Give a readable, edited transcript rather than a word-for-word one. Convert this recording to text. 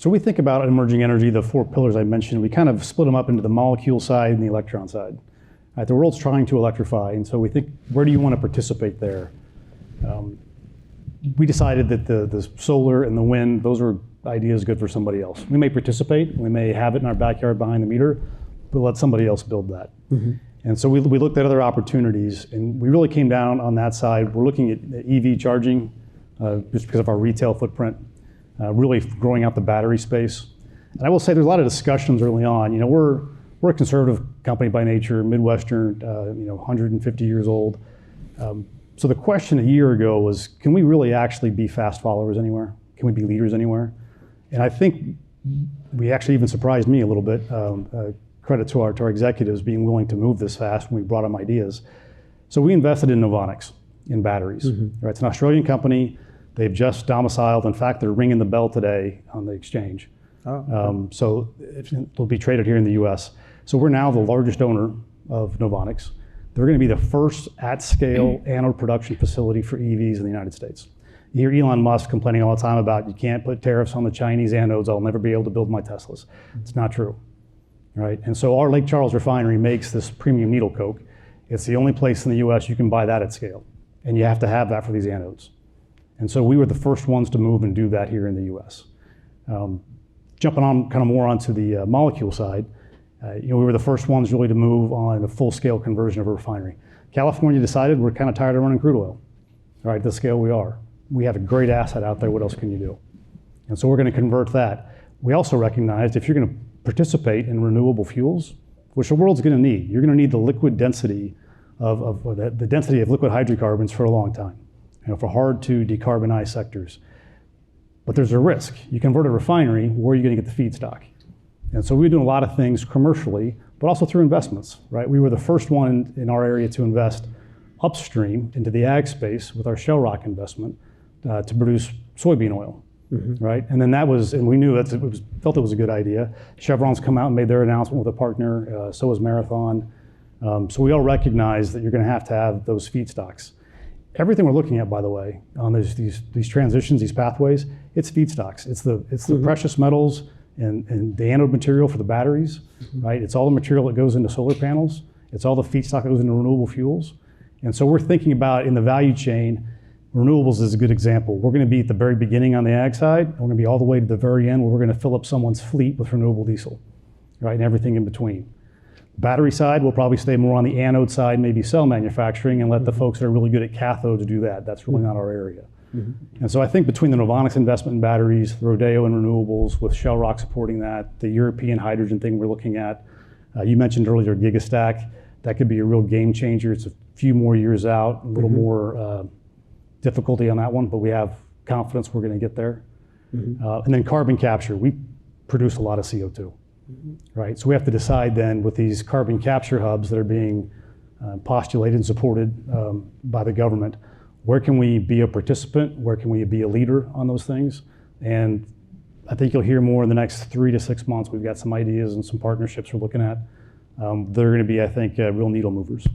So we think about emerging energy, the 4 pillars I mentioned, we kind of split them up into the molecule side and the electron side. The world's trying to electrify, and so we think, where do you want to participate there? We decided that the solar and the wind, those are ideas good for somebody else. We may participate, we may have it in our backyard behind the meter, but let somebody else build that. And so we looked at other opportunities, and we really came down on that side. We're looking at EV charging, just because of our retail footprint, really growing out the battery space. And I will say there's a lot of discussions early on. You know, we're a conservative company by nature, Midwestern, 150 years old. So the question a year ago was, can we really actually be fast followers anywhere? Can we be leaders anywhere? And I think we actually even surprised me a little bit. Credit to our executives being willing to move this fast when we brought them ideas. So we invested in Novonix, in batteries. Right? It's an Australian company. They've just domiciled. In fact, they're ringing the bell today on the exchange. So it'll be traded here in the US. So we're now the largest owner of Novonix. They're going to be the first at-scale anode production facility for EVs in the United States. You hear Elon Musk complaining all the time about, you can't put tariffs on the Chinese anodes, I'll never be able to build my Teslas. It's not true, right? And so our Lake Charles refinery makes this premium needle coke. It's the only place in the US you can buy that at scale. And you have to have that for these anodes. And so we were the first ones to move and do that here in the US. Jumping on kind of more onto the molecule side, we were the first ones really to move on a full-scale conversion of a refinery. California decided we're kind of tired of running crude oil, right, at the scale we are. We have a great asset out there, what else can you do? And so we're going to convert that. We also recognized if you're going to participate in renewable fuels, which the world's going to need, you're going to need the liquid density the density of liquid hydrocarbons for a long time, for hard to decarbonize sectors. But there's a risk. You convert a refinery, where are you going to get the feedstock? And so we're doing a lot of things commercially, but also through investments, right? We were the first one in our area to invest upstream into the ag space with our Shell Rock investment to produce soybean oil, right? And then and we knew felt it was a good idea. Chevron's come out and made their announcement with a partner, so has Marathon. So we all recognize that you're going to have those feedstocks. Everything we're looking at, by the way, on these transitions, these pathways, it's feedstocks. It's the precious metals and the anode material for the batteries, right? It's all the material that goes into solar panels. It's all the feedstock that goes into renewable fuels. And so we're thinking about, in the value chain, renewables is a good example. We're going to be at the very beginning on the ag side, and we're going to be all the way to the very end where we're going to fill up someone's fleet with renewable diesel, right? And everything in between. Battery side, we'll probably stay more on the anode side, maybe cell manufacturing, and let the folks that are really good at cathodes do that. That's really not our area. And so I think between the Novonix investment in batteries, the Rodeo in renewables, with Shell Rock supporting that, the European hydrogen thing we're looking at, you mentioned earlier Gigastack, that could be a real game changer. It's a few more years out, a little more difficulty on that one, but we have confidence we're going to get there. And then carbon capture, we produce a lot of CO2. Right, so we have to decide then with these carbon capture hubs that are being postulated and supported by the government, where can we be a participant? Where can we be a leader on those things? And I think you'll hear more in the next 3 to 6 months. We've got some ideas and some partnerships we're looking at. They're going to be, I think, real needle movers.